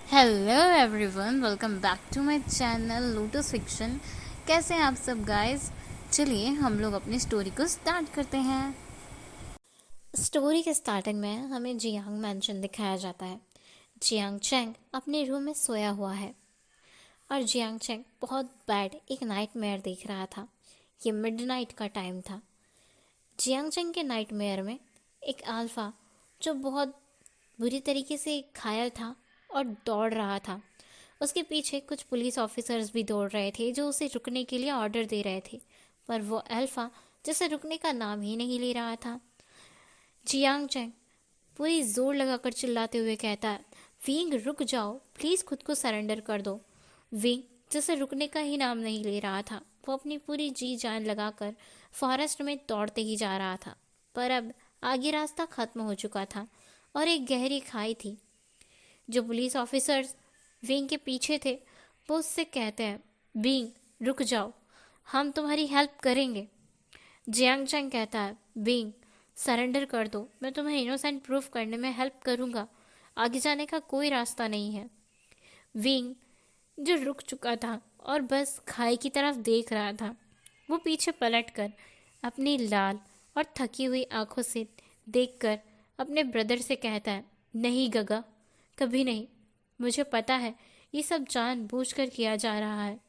Hello everyone, welcome back to my channel lotus fiction. कैसे हैं आप सब गाइस? चलिए हम लोग अपनी स्टोरी को स्टार्ट करते हैं। स्टोरी के स्टार्टिंग में हमें जियांग मैंशन दिखाया जाता है। जियांग चैंग अपने रूम में सोया हुआ है और जियांग चैंग बहुत बैड एक नाइटमेयर देख रहा था। ये मिडनाइट का टाइम था। जियांग चैंग के नाइटमेयर में एक अल्फा जो बहुत बुरी तरीके से घायल था और दौड़ रहा था। उसके पीछे कुछ पुलिस ऑफिसर्स भी दौड़ रहे थे जो उसे रुकने के लिए ऑर्डर दे रहे थे, पर वो अल्फा जैसे रुकने का नाम ही नहीं ले रहा था। जियांग चैंग पूरी जोर लगाकर चिल्लाते हुए कहता है, विंग रुक जाओ, प्लीज़ खुद को सरेंडर कर दो। विंग जैसे रुकने का ही नाम नहीं ले रहा था। वो अपनी पूरी जी जान लगाकर फॉरेस्ट में दौड़ते ही जा रहा था, पर अब आगे रास्ता खत्म हो चुका था और एक गहरी खाई थी। जो पुलिस ऑफिसर्स विंग के पीछे थे वो उससे कहते हैं, विंग रुक जाओ, हम तुम्हारी हेल्प करेंगे। जियांग चैंग कहता है, विंग सरेंडर कर दो, मैं तुम्हें इनोसेंट प्रूफ करने में हेल्प करूंगा, आगे जाने का कोई रास्ता नहीं है। विंग जो रुक चुका था और बस खाई की तरफ देख रहा था, वो पीछे पलटकर अपनी लाल और थकी हुई आंखों से देखकर अपने ब्रदर से कहता है, नहीं गगा, कभी नहीं। मुझे पता है ये सब जानबूझकर किया जा रहा है।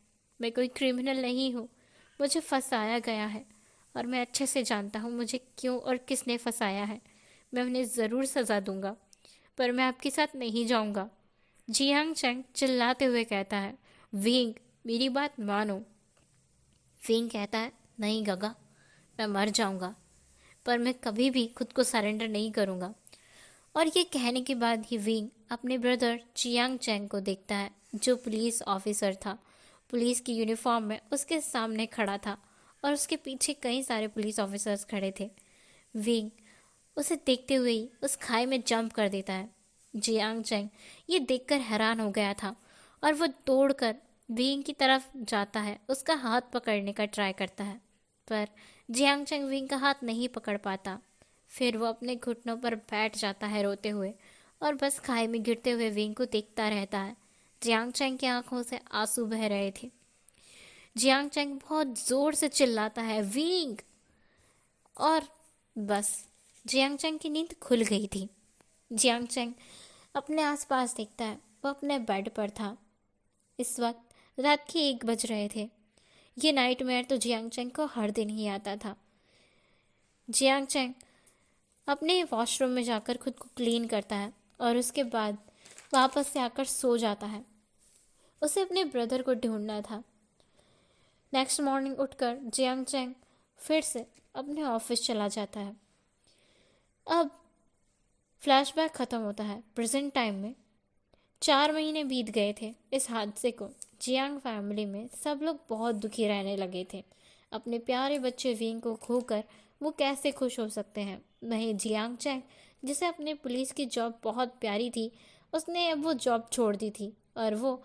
मैं कोई क्रिमिनल नहीं हूँ। मुझे फंसाया गया है और मैं अच्छे से जानता हूँ मुझे क्यों और किसने फंसाया है। मैं उन्हें ज़रूर सज़ा दूंगा, पर मैं आपके साथ नहीं जाऊंगा। जियांग चैंग चिल्लाते हुए कहता है, विंग मेरी बात मानो। विंग कहता है, नहीं गगा, मैं मर जाऊंगा, पर मैं कभी भी खुद को सरेंडर नहीं करूंगा। और ये कहने के बाद ही विंग अपने ब्रदर जियांग चैंग को देखता है, जो पुलिस ऑफिसर था। पुलिस की यूनिफॉर्म में उसके सामने खड़ा था और उसके पीछे कई सारे पुलिस ऑफिसर्स खड़े थे। विंग उसे देखते हुए ही उस खाई में जंप कर देता है। जियांग चैंग ये देखकर हैरान हो गया था और वो दौड़कर विंग की तरफ जाता है, उसका हाथ पकड़ने का ट्राई करता है, पर जियांग चैंग विंग का हाथ नहीं पकड़ पाता। फिर वो अपने घुटनों पर बैठ जाता है रोते हुए और बस खाई में गिरते हुए विंग को देखता रहता है। जियांग चैंग की आंखों से आंसू बह रहे थे। जियांग चैंग बहुत जोर से चिल्लाता है, विंग, और बस जियांग चैंग की नींद खुल गई थी। जियांग चैंग अपने आसपास देखता है। वो अपने बेड पर था। इस वक्त रात के 1 बज रहे थे। ये नाइटमेयर तो जियांग चैंग को हर दिन ही आता था। जियांग चैंग अपने वॉशरूम में जाकर खुद को क्लीन करता है और उसके बाद वापस से आकर सो जाता है। उसे अपने ब्रदर को ढूंढना था। नेक्स्ट मॉर्निंग उठकर जियांग चैंग फिर से अपने ऑफिस चला जाता है। अब फ्लैशबैक ख़त्म होता है प्रेजेंट टाइम में। 4 महीने बीत गए थे इस हादसे को। जियांग फैमिली में सब लोग बहुत दुखी रहने लगे थे। अपने प्यारे बच्चे विंग को खोकर वो कैसे खुश हो सकते हैं? वहीं जियांग चैंग, जिसे अपने पुलिस की जॉब बहुत प्यारी थी, उसने अब वो जॉब छोड़ दी थी और वो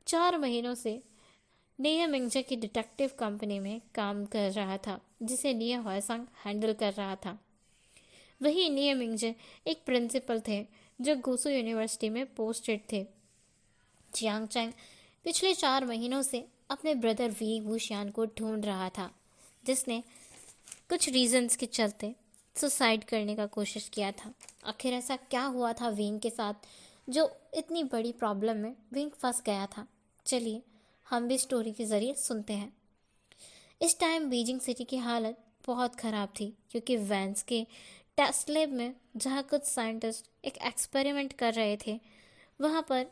4 महीनों से निया मिंगजे की डिटेक्टिव कंपनी में काम कर रहा था, जिसे निया हुआसंग हैंडल कर रहा था। वही निया मिंगजे एक प्रिंसिपल थे जो गुसू यूनिवर्सिटी में पोस्टेड थे। जियांग चैंग पिछले 4 महीनों से अपने ब्रदर वी वुशियान को ढूंढ रहा था, जिसने कुछ रीजंस के चलते सुसाइड करने का कोशिश किया था। आखिर ऐसा क्या हुआ था विंग के साथ जो इतनी बड़ी प्रॉब्लम में विंग फंस गया था? चलिए हम भी स्टोरी के ज़रिए सुनते हैं। इस टाइम बीजिंग सिटी की हालत बहुत ख़राब थी, क्योंकि वैंस के टेस्ट लैब में जहाँ कुछ साइंटिस्ट एक एक्सपेरिमेंट कर रहे थे, वहाँ पर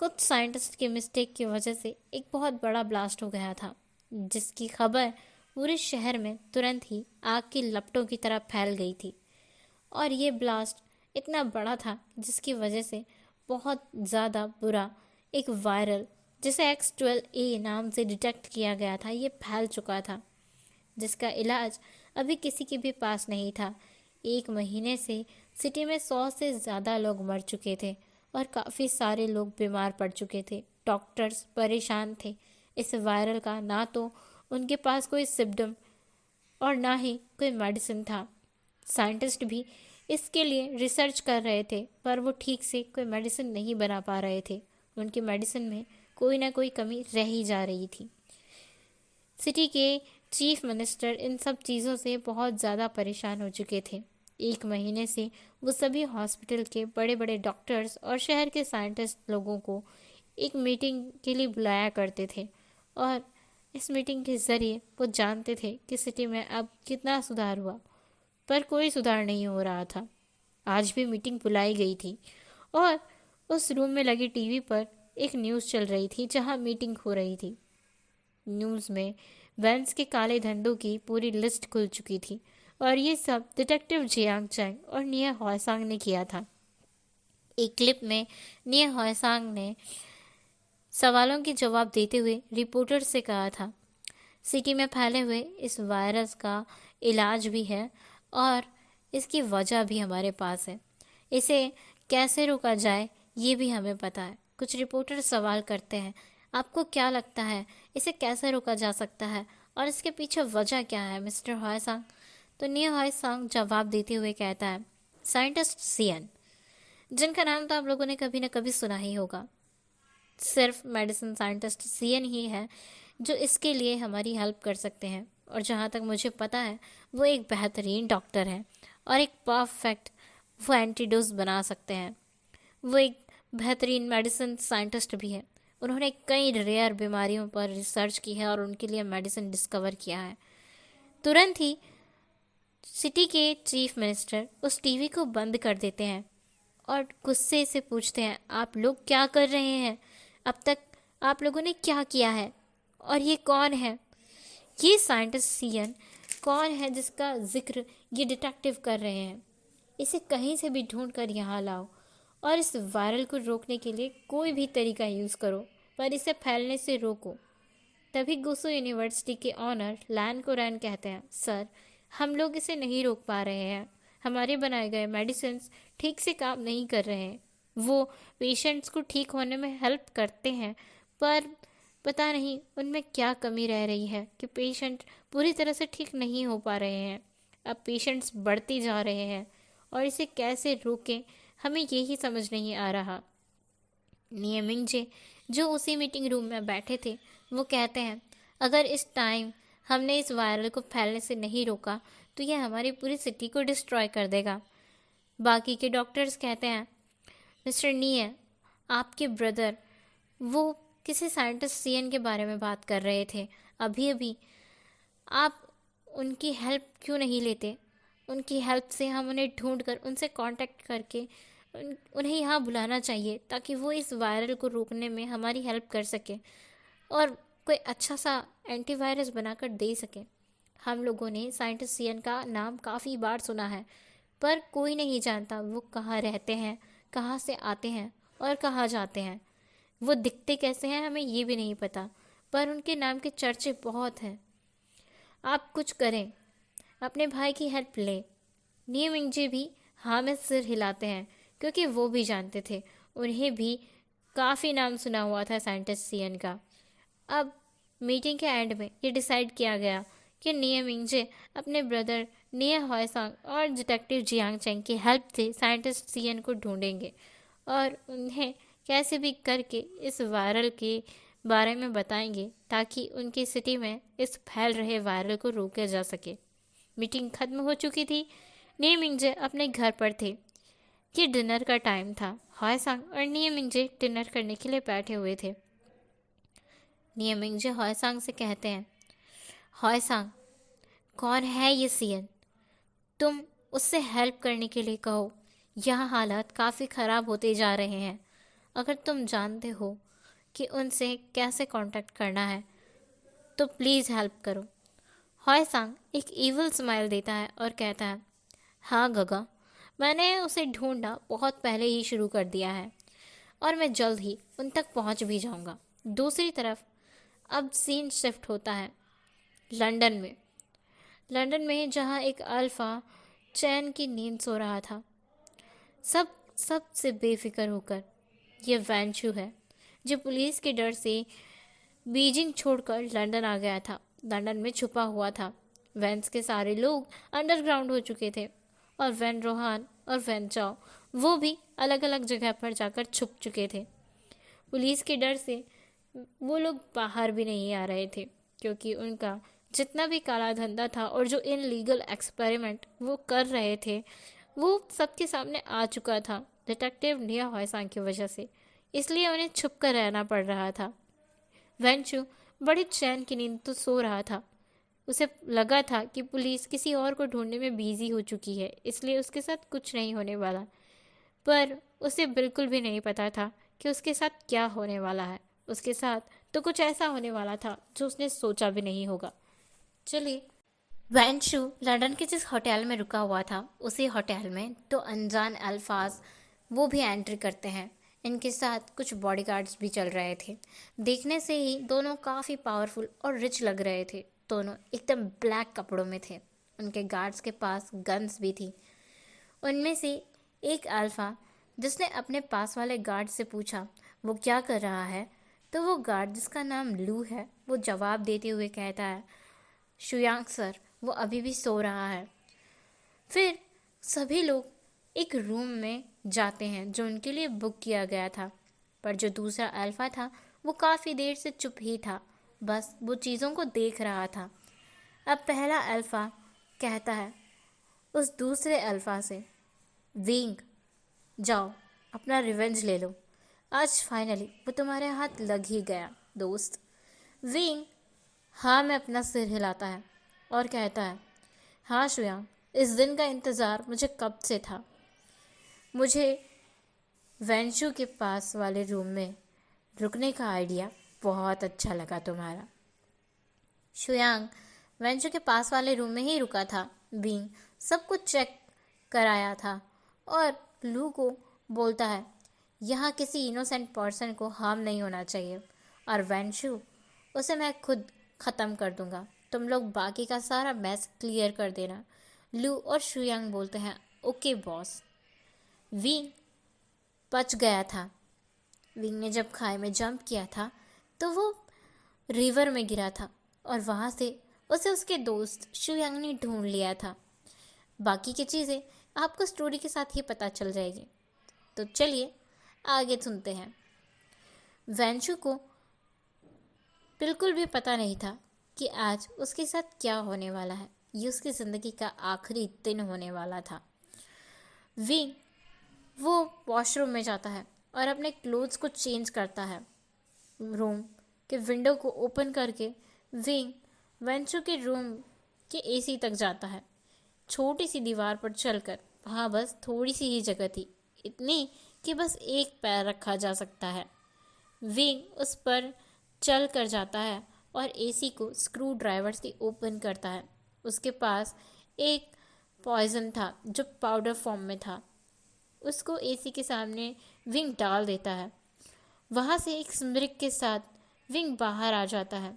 कुछ साइंटिस्ट की मिस्टेक की वजह से एक बहुत बड़ा ब्लास्ट हो गया था, जिसकी खबर पूरे शहर में तुरंत ही आग की लपटों की तरह फैल गई थी। और ये ब्लास्ट इतना बड़ा था जिसकी वजह से बहुत ज़्यादा बुरा एक वायरल, जिसे X12A नाम से डिटेक्ट किया गया था, ये फैल चुका था, जिसका इलाज अभी किसी के भी पास नहीं था। 1 महीने से सिटी में 100 से ज़्यादा लोग मर चुके थे और काफ़ी सारे लोग बीमार पड़ चुके थे। डॉक्टर्स परेशान थे। इस वायरल का ना तो उनके पास कोई सिम्टम और ना ही कोई मेडिसिन था। साइंटिस्ट भी इसके लिए रिसर्च कर रहे थे, पर वो ठीक से कोई मेडिसिन नहीं बना पा रहे थे। उनकी मेडिसिन में कोई ना कोई कमी रह ही जा रही थी। सिटी के चीफ मिनिस्टर इन सब चीज़ों से बहुत ज़्यादा परेशान हो चुके थे। 1 महीने से वो सभी हॉस्पिटल के बड़े बड़े डॉक्टर्स और शहर के साइंटिस्ट लोगों को एक मीटिंग के लिए बुलाया करते थे, और इस मीटिंग के ज़रिए वो जानते थे कि सिटी में अब कितना सुधार हुआ, पर कोई सुधार नहीं हो रहा था। आज भी मीटिंग बुलाई गई थी और उस रूम में लगी टीवी पर एक न्यूज़ चल रही थी जहां मीटिंग हो रही थी। न्यूज़ में वेंस के काले धंधों की पूरी लिस्ट खुल चुकी थी, और ये सब डिटेक्टिव जियांग चैंग और निया हॉयसांग ने किया था। एक क्लिप में निया हॉयसांग ने सवालों के जवाब देते हुए रिपोर्टर से कहा था, सिटी में फैले हुए इस वायरस का इलाज भी है और इसकी वजह भी हमारे पास है। इसे कैसे रोका जाए ये भी हमें पता है। कुछ रिपोर्टर सवाल करते हैं, आपको क्या लगता है इसे कैसे रोका जा सकता है और इसके पीछे वजह क्या है मिस्टर हॉयसांग? तो निया हॉयसांग जवाब देते हुए कहता है, साइंटिस्ट सीएन, जिनका नाम तो आप लोगों ने कभी ना कभी सुना ही होगा। सिर्फ मेडिसिन साइंटिस्ट सीएन ही है जो इसके लिए हमारी हेल्प कर सकते हैं, और जहाँ तक मुझे पता है वो एक बेहतरीन डॉक्टर है और एक परफेक्ट वो एंटीडोज बना सकते हैं। वो एक बेहतरीन मेडिसिन साइंटिस्ट भी है। उन्होंने कई रेयर बीमारियों पर रिसर्च की है और उनके लिए मेडिसिन डिस्कवर किया है। तुरंत ही सिटी के चीफ मिनिस्टर उस टीवी को बंद कर देते हैं और गुस्से से पूछते हैं, आप लोग क्या कर रहे हैं? अब तक आप लोगों ने क्या किया है? और ये कौन है? ये साइंटिस्ट सीएन कौन है जिसका जिक्र ये डिटेक्टिव कर रहे हैं? इसे कहीं से भी ढूंढ कर यहाँ लाओ और इस वायरल को रोकने के लिए कोई भी तरीका यूज़ करो, पर इसे फैलने से रोको। तभी गुसो यूनिवर्सिटी के ऑनर लैन कोरैन कहते हैं, सर, हम लोग इसे नहीं रोक पा रहे हैं। हमारे बनाए गए मेडिसिन ठीक से काम नहीं कर रहे हैं। वो पेशेंट्स को ठीक होने में हेल्प करते हैं, पर पता नहीं उनमें क्या कमी रह रही है कि पेशेंट पूरी तरह से ठीक नहीं हो पा रहे हैं। अब पेशेंट्स बढ़ते जा रहे हैं और इसे कैसे रोकें हमें यही समझ नहीं आ रहा। नियमिंगजे जो उसी मीटिंग रूम में बैठे थे वो कहते हैं, अगर इस टाइम हमने इस वायरल को फैलने से नहीं रोका तो यह हमारी पूरी सिटी को डिस्ट्रॉय कर देगा। बाकी के डॉक्टर्स कहते हैं, मिस्टर नी, आपके ब्रदर वो किसी साइंटिस्ट सीएन के बारे में बात कर रहे थे अभी अभी, आप उनकी हेल्प क्यों नहीं लेते? उनकी हेल्प से हम उन्हें ढूंढकर उनसे कांटेक्ट करके उन्हें यहाँ बुलाना चाहिए ताकि वो इस वायरल को रोकने में हमारी हेल्प कर सके और कोई अच्छा सा एंटीवायरस बनाकर दे सके। हम लोगों ने साइंटिस्ट सीएन का नाम काफ़ी बार सुना है, पर कोई नहीं जानता वो कहाँ रहते हैं, कहाँ से आते हैं और कहाँ जाते हैं। वो दिखते कैसे हैं हमें ये भी नहीं पता, पर उनके नाम के चर्चे बहुत हैं। आप कुछ करें, अपने भाई की हेल्प लें। नियमिंगजे भी हाँ में सिर हिलाते हैं क्योंकि वो भी जानते थे, उन्हें भी काफ़ी नाम सुना हुआ था साइंटिस्ट सीएन का। अब मीटिंग के एंड में ये डिसाइड किया गया कि नियमिंगजे अपने ब्रदर निया हॉयसांग और डिटेक्टिव जियांग चैंग की हेल्प से साइंटिस्ट सीएन को ढूंढेंगे और उन्हें कैसे भी करके इस वायरल के बारे में बताएंगे ताकि उनकी सिटी में इस फैल रहे वायरल को रोका जा सके। मीटिंग खत्म हो चुकी थी। नियमिंगजे अपने घर पर थे। ये डिनर का टाइम था। हॉयसांग और नियमिंगजे डिनर करने के लिए बैठे हुए थे। नियमिंगजे हॉयसांग से कहते हैं, हॉयसांग, कौन है ये सीएन? तुम उससे हेल्प करने के लिए कहो। यह हालात काफ़ी ख़राब होते जा रहे हैं। अगर तुम जानते हो कि उनसे कैसे कांटेक्ट करना है तो प्लीज़ हेल्प करो। हॉयसांग एक इविल स्माइल देता है और कहता है, हाँ गगा, मैंने उसे ढूंढना बहुत पहले ही शुरू कर दिया है और मैं जल्द ही उन तक पहुंच भी जाऊंगा। दूसरी तरफ अब सीन शिफ्ट होता है लंदन में जहां एक अल्फा चैन की नींद सो रहा था, सबसे बेफिक्र होकर। यह वैंचू है जो पुलिस के डर से बीजिंग छोड़कर लंदन आ गया था। लंदन में छुपा हुआ था। वेंस के सारे लोग अंडरग्राउंड हो चुके थे और वैन रोहान और वैन चाओ वो भी अलग अलग जगह पर जाकर छुप चुके थे। पुलिस के डर से वो लोग बाहर भी नहीं आ रहे थे, क्योंकि उनका जितना भी काला धंधा था और जो इनलीगल एक्सपेरिमेंट वो कर रहे थे वो सबके सामने आ चुका था डिटेक्टिव लिया हॉयसांग की वजह से। इसलिए उन्हें छुप कर रहना पड़ रहा था। वेंचू बड़ी चैन की नींद तो सो रहा था। उसे लगा था कि पुलिस किसी और को ढूंढने में बिजी हो चुकी है, इसलिए उसके साथ कुछ नहीं होने वाला। पर उसे बिल्कुल भी नहीं पता था कि उसके साथ क्या होने वाला है। उसके साथ तो कुछ ऐसा होने वाला था जो उसने सोचा भी नहीं होगा। चलिए, वैंशु लंदन के जिस होटल में रुका हुआ था उसी होटल में तो अनजान अल्फाज वो भी एंट्री करते हैं। इनके साथ कुछ बॉडीगार्ड्स भी चल रहे थे। देखने से ही दोनों काफ़ी पावरफुल और रिच लग रहे थे। दोनों एकदम ब्लैक कपड़ों में थे। उनके गार्ड्स के पास गन्स भी थी। उनमें से एक अल्फा जिसने अपने पास वाले गार्ड से पूछा वो क्या कर रहा है, तो वो गार्ड जिसका नाम लू है वो जवाब देते हुए कहता है, शुयांग सर वो अभी भी सो रहा है। फिर सभी लोग एक रूम में जाते हैं जो उनके लिए बुक किया गया था। पर जो दूसरा अल्फा था वो काफ़ी देर से चुप ही था, बस वो चीज़ों को देख रहा था। अब पहला अल्फा कहता है उस दूसरे अल्फा से, विंग जाओ अपना रिवेंज ले लो, आज फाइनली वो तुम्हारे हाथ लग ही गया दोस्त। विंग हाँ में अपना सिर हिलाता है और कहता है, हाँ शुयांग, इस दिन का इंतज़ार मुझे कब से था। मुझे वेंशु के पास वाले रूम में रुकने का आइडिया बहुत अच्छा लगा तुम्हारा। शुयांग वेंशु के पास वाले रूम में ही रुका था। बींग सब कुछ चेक कराया था और लू को बोलता है, यहाँ किसी इनोसेंट पर्सन को हार्म नहीं होना चाहिए और वेंशु उसे मैं खुद ख़त्म कर दूंगा। तुम लोग बाकी का सारा मैस क्लियर कर देना। लू और शुयांग बोलते हैं, ओके बॉस। विंग बच गया था। विंग ने जब खाई में जंप किया था तो वो रिवर में गिरा था और वहाँ से उसे उसके दोस्त शुयांग ने ढूंढ लिया था। बाकी की चीज़ें आपको स्टोरी के साथ ही पता चल जाएगी। तो चलिए आगे सुनते हैं। वेंशु को बिल्कुल भी पता नहीं था कि आज उसके साथ क्या होने वाला है। ये उसकी ज़िंदगी का आखिरी दिन होने वाला था। विंग वो वॉशरूम में जाता है और अपने क्लोथ्स को चेंज करता है। रूम के विंडो को ओपन करके विंग वेंचू के रूम के एसी तक जाता है। छोटी सी दीवार पर चलकर, वहाँ बस थोड़ी सी ही जगह थी, इतनी कि बस एक पैर रखा जा सकता है। विंग उस पर चल कर जाता है और एसी को स्क्रू ड्राइवर से ओपन करता है। उसके पास एक पॉइजन था जो पाउडर फॉर्म में था। उसको एसी के सामने विंग डाल देता है। वहाँ से एक स्मृक के साथ विंग बाहर आ जाता है।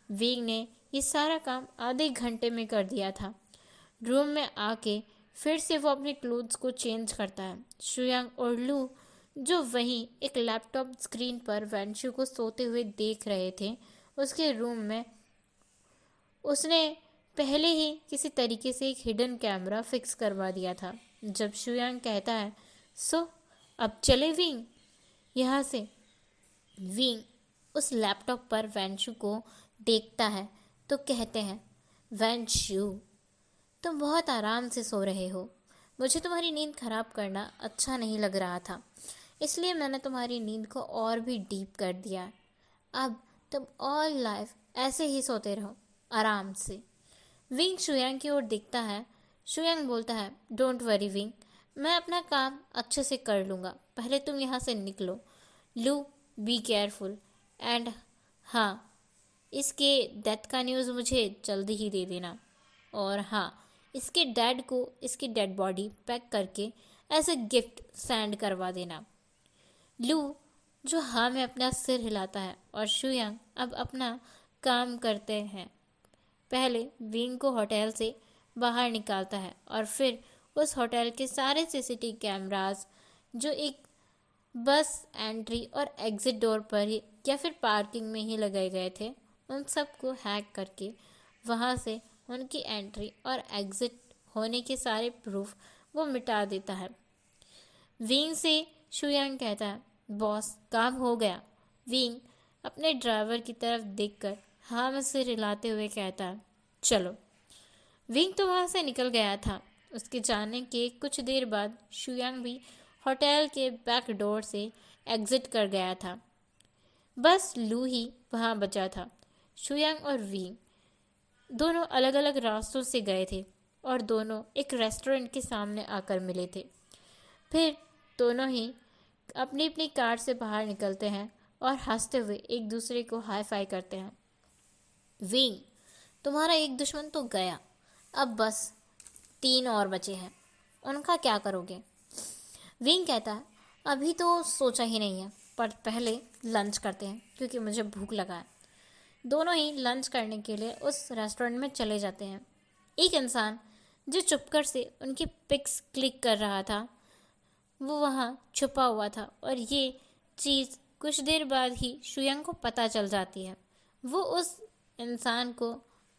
विंग ने ये सारा काम आधे घंटे में कर दिया था। रूम में आके फिर से वो अपने क्लोथ्स को चेंज करता है। शुयांग और लू जो वहीं एक लैपटॉप स्क्रीन पर वेंशु को सोते हुए देख रहे थे, उसके रूम में उसने पहले ही किसी तरीके से एक हिडन कैमरा फिक्स करवा दिया था। जब शुयांग कहता है, सो अब चले विंग यहाँ से, विंग उस लैपटॉप पर वेंशु को देखता है तो कहते हैं, वेंशु तुम बहुत आराम से सो रहे हो। मुझे तुम्हारी नींद खराब करना अच्छा नहीं लग रहा था, इसलिए मैंने तुम्हारी नींद को और भी डीप कर दिया। अब तुम ऑल लाइफ ऐसे ही सोते रहो आराम से। विंग शुयांग की ओर देखता है। शुयांग बोलता है, डोंट वरी विंग, मैं अपना काम अच्छे से कर लूँगा, पहले तुम यहाँ से निकलो। लू बी केयरफुल एंड हाँ, इसके डेथ का न्यूज़ मुझे जल्दी ही दे देना। और हाँ, इसके डैड को इसकी डेड बॉडी पैक करके एज ए गिफ्ट सेंड करवा देना। लू जो हाँ में अपना सिर हिलाता है और शुयांग अब अपना काम करते हैं। पहले विंग को होटल से बाहर निकालता है और फिर उस होटल के सारे सीसीटीवी कैमरास जो एक बस एंट्री और एग्ज़िट डोर पर ही या फिर पार्किंग में ही लगाए गए थे, उन सबको हैक करके वहाँ से उनकी एंट्री और एग्ज़िट होने के सारे प्रूफ वो मिटा देता है। विंग से शुयांग कहता है, बॉस, काम हो गया। विंग अपने ड्राइवर की तरफ देखकर हाँ में सिर हिलाते हुए कहता है, चलो। विंग तो वहाँ से निकल गया था। उसके जाने के कुछ देर बाद शुयांग भी होटल के बैक डोर से एग्जिट कर गया था। बस लू ही वहाँ बचा था। शुयांग और विंग दोनों अलग अलग रास्तों से गए थे और दोनों एक रेस्टोरेंट के सामने आकर मिले थे। फिर दोनों ही अपनी अपनी कार से बाहर निकलते हैं और हंसते हुए एक दूसरे को हाई फाई करते हैं। विंग, तुम्हारा एक दुश्मन तो गया, अब बस 3 और बचे हैं, उनका क्या करोगे? विंग कहता है, अभी तो सोचा ही नहीं है, पर पहले लंच करते हैं क्योंकि मुझे भूख लगा है। दोनों ही लंच करने के लिए उस रेस्टोरेंट में चले जाते हैं। एक इंसान जो चुपकर से उनकी पिक्स क्लिक कर रहा था वो वहाँ छुपा हुआ था और ये चीज़ कुछ देर बाद ही शुयांग को पता चल जाती है। वो उस इंसान को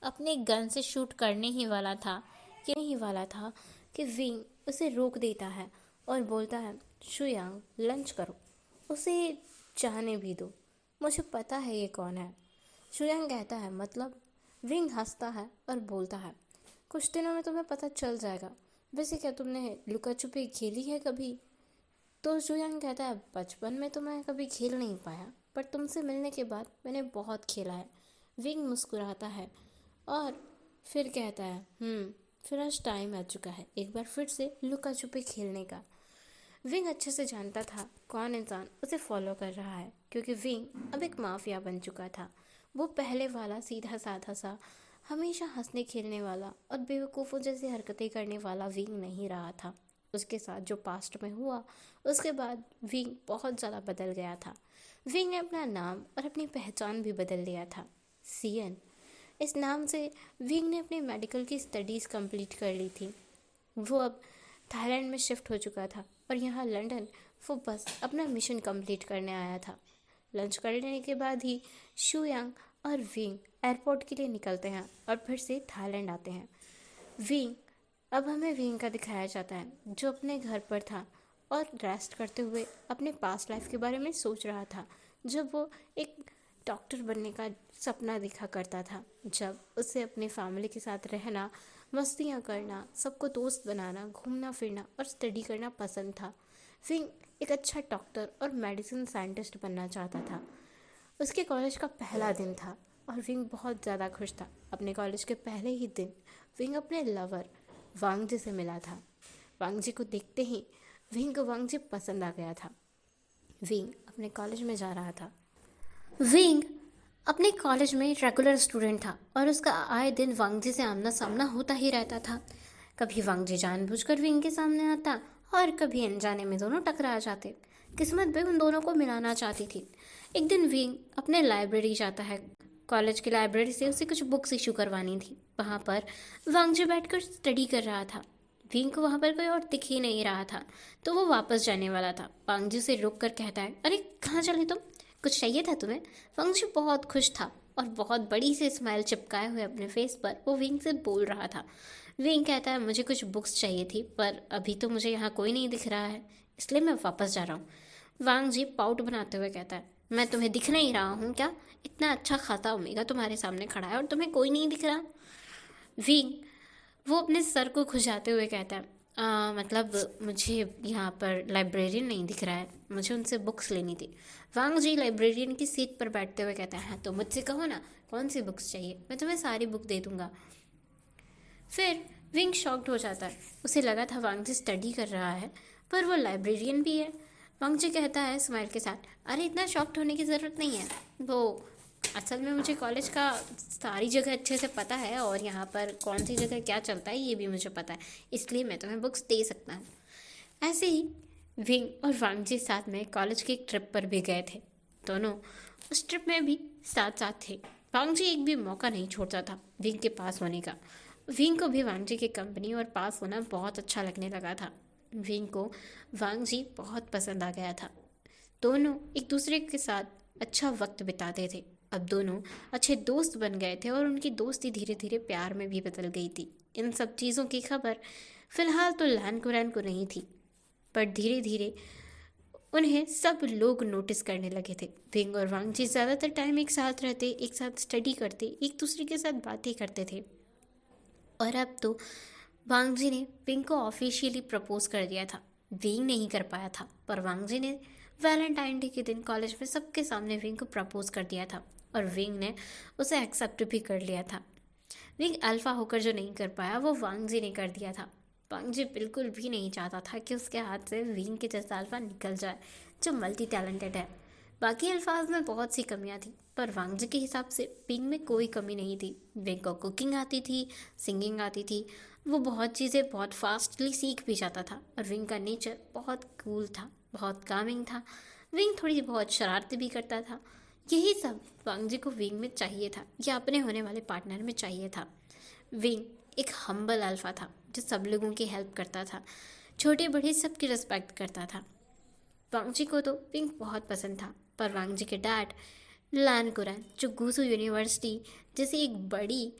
अपने गन से शूट करने ही वाला था कि विंग उसे रोक देता है और बोलता है, शुयांग लंच करो, उसे जाने भी दो, मुझे पता है ये कौन है। शुयांग कहता है, मतलब? विंग हंसता है और बोलता है, कुछ दिनों में तुम्हें पता चल जाएगा। वैसे क्या तुमने लुका छुपी खेली है कभी? तो शुयांग कहता है, बचपन में तो मैं कभी खेल नहीं पाया, पर तुमसे मिलने के बाद मैंने बहुत खेला है। विंग मुस्कुराता है और फिर कहता है, फिर आज टाइम आ चुका है एक बार फिर से लुका छुपी खेलने का। विंग अच्छे से जानता था कौन इंसान उसे फॉलो कर रहा है, क्योंकि विंग अब एक माफिया बन चुका था। वो पहले वाला सीधा साधा सा हमेशा हंसने खेलने वाला और बेवकूफ़ों जैसी हरकतें करने वाला विंग नहीं रहा था। उसके साथ जो पास्ट में हुआ उसके बाद विंग बहुत ज़्यादा बदल गया था। विंग ने अपना नाम और अपनी पहचान भी बदल लिया था, सीएन। इस नाम से विंग ने अपनी मेडिकल की स्टडीज़ कंप्लीट कर ली थी। वो अब थाईलैंड में शिफ्ट हो चुका था और यहाँ लंदन वो बस अपना मिशन कंप्लीट करने आया था। लंच कर लेने के बाद ही शुयांग और विंग एयरपोर्ट के लिए निकलते हैं और फिर से थाईलैंड आते हैं। अब हमें विंग का दिखाया जाता है जो अपने घर पर था और रेस्ट करते हुए अपने पास्ट लाइफ के बारे में सोच रहा था, जब वो एक डॉक्टर बनने का सपना देखा करता था, जब उसे अपने फैमिली के साथ रहना, मस्तियाँ करना, सबको दोस्त बनाना, घूमना फिरना और स्टडी करना पसंद था। विंग एक अच्छा डॉक्टर और मेडिसिन साइंटिस्ट बनना चाहता था। उसके कॉलेज का पहला दिन था और विंग बहुत ज़्यादा खुश था। अपने कॉलेज के पहले ही दिन विंग अपने लवर वांग जी से मिला था। वांग जी को देखते ही विंग को वांग जी पसंद आ गया था। विंग अपने कॉलेज में जा रहा था। विंग अपने कॉलेज में रेगुलर स्टूडेंट था और उसका आए दिन वांग जी से आमना सामना होता ही रहता था। कभी वांग जी जानबूझकर विंग के सामने आता और कभी अनजाने में दोनों टकरा जाते। किस्मत भी उन दोनों को मिलाना चाहती थी। एक दिन विंग अपने लाइब्रेरी जाता है। कॉलेज की लाइब्रेरी से उसे कुछ बुक्स इशू करवानी थी। वहाँ पर वांग जी बैठकर स्टडी कर रहा था। विंग को वहाँ पर कोई और दिख ही नहीं रहा था, तो वो वापस जाने वाला था। वांग जी से रुक कर कहता है, अरे कहाँ चले तुम, कुछ चाहिए था तुम्हें? वांग जी बहुत खुश था और बहुत बड़ी सी स्माइल चिपकाए हुए अपने फेस पर वो विंग से बोल रहा था। विंग कहता है, मुझे कुछ बुक्स चाहिए थी, पर अभी तो मुझे यहाँ कोई नहीं दिख रहा है, इसलिए मैं वापस जा रहा हूँ। वांग जी पाउट बनाते हुए कहता है, मैं तुम्हें दिख नहीं रहा हूँ क्या? इतना अच्छा खाता ओमेगा तुम्हारे सामने खड़ा है और तुम्हें कोई नहीं दिख रहा? विंग वो अपने सर को खुजाते हुए कहता है, मतलब मुझे यहाँ पर लाइब्रेरियन नहीं दिख रहा है, मुझे उनसे बुक्स लेनी थी। वांग जी लाइब्रेरियन की सीट पर बैठते हुए कहता है, हाँ तो मुझसे कहो ना कौन सी बुक्स चाहिए, मैं तुम्हें सारी बुक दे दूँगा। फिर विंग शॉक्ड हो जाता है। उसे लगा था वांग जी स्टडी कर रहा है, पर वो लाइब्रेरियन भी है। वांग जी कहता है स्माइल के साथ, अरे इतना शॉक्ड होने की ज़रूरत नहीं है, वो असल में मुझे कॉलेज का सारी जगह अच्छे से पता है और यहाँ पर कौन सी जगह क्या चलता है ये भी मुझे पता है, इसलिए मैं तुम्हें बुक्स दे सकता हूँ। ऐसे ही विंग और वांग जी साथ में कॉलेज की एक ट्रिप पर भी गए थे। दोनों उस ट्रिप में भी साथ साथ थे। वांग जी एक भी मौका नहीं छोड़ता था विंग के पास होने का। विंग को भी वांग जी की कंपनी और पास होना बहुत अच्छा लगने लगा था। विंग को वांग जी बहुत पसंद आ गया था। दोनों एक दूसरे के साथ अच्छा वक्त बिताते थे। अब दोनों अच्छे दोस्त बन गए थे और उनकी दोस्ती धीरे धीरे प्यार में भी बदल गई थी। इन सब चीज़ों की खबर फिलहाल तो लैन कुरैन को नहीं थी, पर धीरे धीरे उन्हें सब लोग नोटिस करने लगे थे। विंग और वांग जी ज़्यादातर टाइम एक साथ रहते, एक साथ स्टडी करते, एक दूसरे के साथ बातें करते थे। और अब तो वांग जी ने विंग को ऑफिशियली प्रपोज कर दिया था। विंग नहीं कर पाया था, पर वांग जी ने वैलेंटाइन डे के दिन कॉलेज में सबके सामने विंग को प्रपोज कर दिया था और विंग ने उसे एक्सेप्ट भी कर लिया था। विंग अल्फा होकर जो नहीं कर पाया वो वांग जी ने कर दिया था। वांग जी बिल्कुल भी नहीं चाहता था कि उसके हाथ से विंग के जैसा अल्फा निकल जाए जो मल्टी टैलेंटेड है। बाकी अल्फाज में बहुत सी कमियां थी, पर वांग जी के हिसाब से विंग में कोई कमी नहीं थी। विंग को कुकिंग आती थी, सिंगिंग आती थी, वो बहुत चीज़ें बहुत फास्टली सीख भी जाता था और विंग का नेचर बहुत कूल था, बहुत कामिंग था। विंग थोड़ी बहुत शरारतें भी करता था। यही सब वांग जी को विंग में चाहिए था या अपने होने वाले पार्टनर में चाहिए था। विंग एक हम्बल अल्फा था जो सब लोगों की हेल्प करता था, छोटे बड़े सबकी रिस्पेक्ट करता था। वांग जी को तो विंग बहुत पसंद था, पर वांग जी के डैड लैन कुरैन जो गुसू यूनिवर्सिटी जैसी एक बड़ी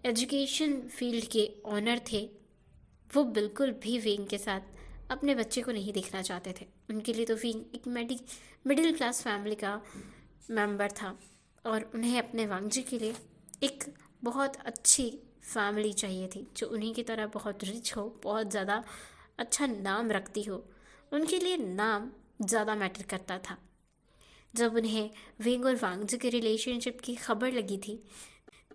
एजुकेशन फील्ड के ऑनर थे, वो बिल्कुल भी विंग के साथ अपने बच्चे को नहीं देखना चाहते थे। उनके लिए तो विंग एक मिडिल क्लास फैमिली का मेंबर था और उन्हें अपने वांग जी के लिए एक बहुत अच्छी फैमिली चाहिए थी जो उन्हीं की तरह बहुत रिच हो, बहुत ज़्यादा अच्छा नाम रखती हो। उनके लिए नाम ज़्यादा मैटर करता था। जब उन्हें विंग और वांग जी के रिलेशनशिप की खबर लगी थी,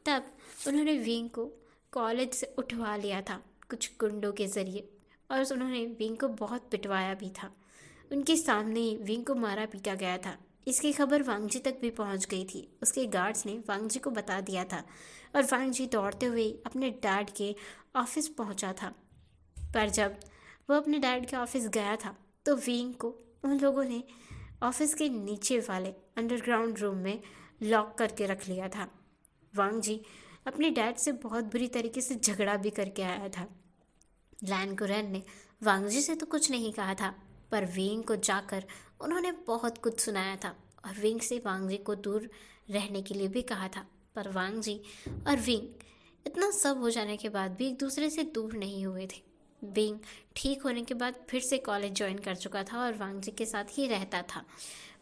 तब उन्होंने विंग को कॉलेज से उठवा लिया था कुछ गुंडों के ज़रिए, और उन्होंने विंग को बहुत पिटवाया भी था। उनके सामने ही विंग को मारा पीटा गया था। इसकी खबर वांग जी तक भी पहुंच गई थी। उसके गार्ड्स ने वांग जी को बता दिया था और वांग जी दौड़ते हुए अपने डैड के ऑफिस पहुंचा था। पर जब वो अपने डैड के ऑफिस गया था तो विंग को उन लोगों ने ऑफिस के नीचे वाले अंडरग्राउंड रूम में लॉक करके रख लिया था। वांग जी अपने डैड से बहुत बुरी तरीके से झगड़ा भी करके आया था। लैन कुरैन ने वांग जी से तो कुछ नहीं कहा था, पर विंग को जाकर उन्होंने बहुत कुछ सुनाया था और विंग से वांग जी को दूर रहने के लिए भी कहा था। पर वांग जी और विंग इतना सब हो जाने के बाद भी एक दूसरे से दूर नहीं हुए थे। विंग ठीक होने के बाद फिर से कॉलेज ज्वाइन कर चुका था और वांग जी के साथ ही रहता था।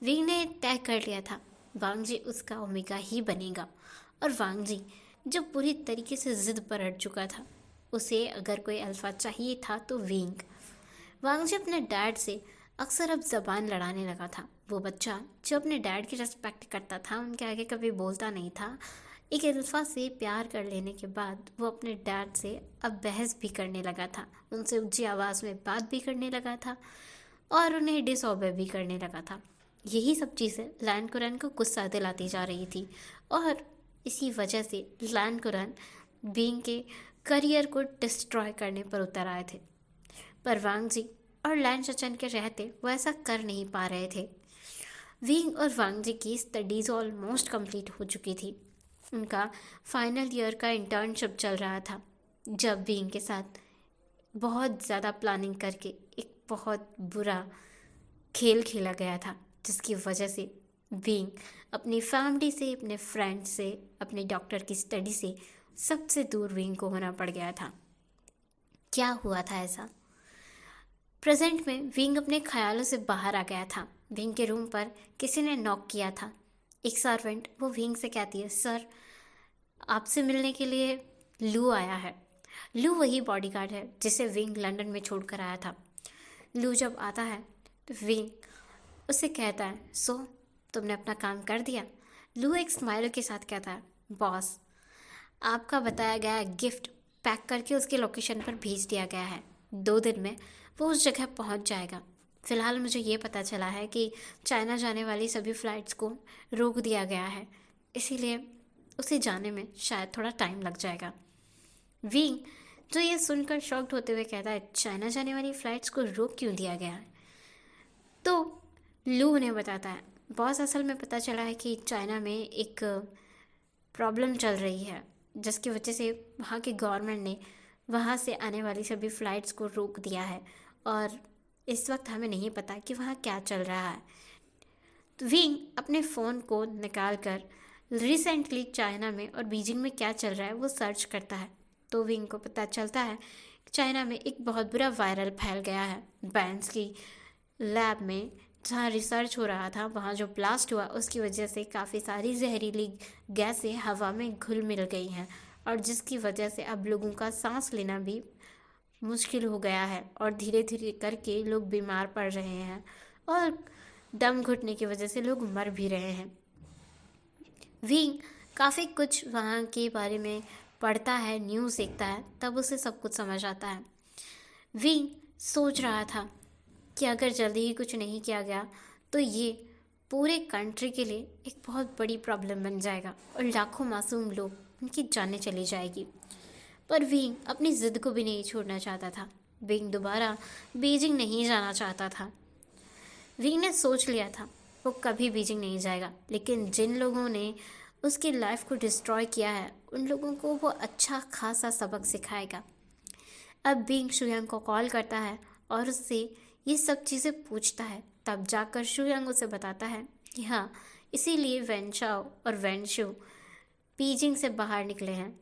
विंग ने तय कर लिया था वांग जी उसका ओमेगा ही बनेगा, और वांग जी जो पूरी तरीके से जिद पर अड़ चुका था, उसे अगर कोई अल्फा चाहिए था तो विंग। वांग जी अपने डैड से अक्सर अब जबान लड़ाने लगा था। वो बच्चा जो अपने डैड की रिस्पेक्ट करता था, उनके आगे कभी बोलता नहीं था, एक अल्फा से प्यार कर लेने के बाद वो अपने डैड से अब बहस भी करने लगा था, उनसे ऊंची आवाज़ में बात भी करने लगा था और उन्हें डिसऑबे भी करने लगा था। यही सब चीज़ें लैन कुरैन को गुस्सा दिलाती जा रही थी और इसी वजह से लैन कुरैन विंग के करियर को डिस्ट्रॉय करने पर उतर आए थे। पर वांग जी और लैन चचन के रहते वो ऐसा कर नहीं पा रहे थे। विंग और वांग जी की स्टडीज़ ऑलमोस्ट कंप्लीट हो चुकी थी। उनका फाइनल ईयर का इंटर्नशिप चल रहा था जब विंग के साथ बहुत ज़्यादा प्लानिंग करके एक बहुत बुरा खेल खेला गया था, जिसकी वजह से विंग अपनी फैमिली से, अपने फ्रेंड्स से, अपने डॉक्टर की स्टडी से सबसे दूर विंग को होना पड़ गया था। क्या हुआ था ऐसा? प्रेजेंट में विंग अपने ख्यालों से बाहर आ गया था। विंग के रूम पर किसी ने नॉक किया था। एक सर्वेंट वो विंग से कहती है, सर आपसे मिलने के लिए लू आया है। लू वही बॉडीगार्ड है जिसे विंग लंदन में छोड़कर आया था। लू जब आता है तो विंग उससे कहता है, सो तुमने अपना काम कर दिया? लू एक स्माइल के साथ कहता है, बॉस आपका बताया गया गिफ्ट पैक करके उसके लोकेशन पर भेज दिया गया है। 2 दिन में वो उस जगह पहुंच जाएगा। फ़िलहाल मुझे ये पता चला है कि चाइना जाने वाली सभी फ़्लाइट्स को रोक दिया गया है, इसीलिए उसे जाने में शायद थोड़ा टाइम लग जाएगा। विंग जो ये सुनकर शॉक्ड होते हुए कहता है, चाइना जाने वाली फ़्लाइट्स को रोक क्यों दिया गया है? तो लू उन्हें बताता है, बॉस असल में पता चला है कि चाइना में एक प्रॉब्लम चल रही है जिसकी वजह से वहाँ की गवर्नमेंट ने वहाँ से आने वाली सभी फ़्लाइट्स को रोक दिया है और इस वक्त हमें नहीं पता कि वहाँ क्या चल रहा है। तो विंग अपने फ़ोन को निकाल कर रिसेंटली चाइना में और बीजिंग में क्या चल रहा है वो सर्च करता है। तो विंग को पता चलता है कि चाइना में एक बहुत बुरा वायरल फैल गया है। बैंस की लैब में जहाँ रिसर्च हो रहा था वहाँ जो ब्लास्ट हुआ उसकी वजह से काफ़ी सारी जहरीली गैसें हवा में घुल मिल गई हैं, और जिसकी वजह से अब लोगों का सांस लेना भी मुश्किल हो गया है, और धीरे धीरे करके लोग बीमार पड़ रहे हैं, और दम घुटने की वजह से लोग मर भी रहे हैं। विंग काफ़ी कुछ वहाँ के बारे में पढ़ता है, न्यूज़ देखता है, तब उसे सब कुछ समझ आता है। विंग सोच रहा था कि अगर जल्दी ही कुछ नहीं किया गया तो ये पूरे कंट्री के लिए एक बहुत बड़ी प्रॉब्लम बन जाएगा और लाखों मासूम लोग उनकी जानें चली जाएगी। पर विंग अपनी ज़िद को भी नहीं छोड़ना चाहता था। विंग दोबारा बीजिंग नहीं जाना चाहता था। विंग ने सोच लिया था वो कभी बीजिंग नहीं जाएगा, लेकिन जिन लोगों ने उसकी लाइफ को डिस्ट्रॉय किया है उन लोगों को वो अच्छा खासा सबक सिखाएगा। अब विंग शुयांग को कॉल करता है और उससे ये सब चीज़ें पूछता है। तब जाकर शुयांग उसे बताता है कि हाँ, इसीलिए वेनचाओ और वेनशु बीजिंग से बाहर निकले हैं।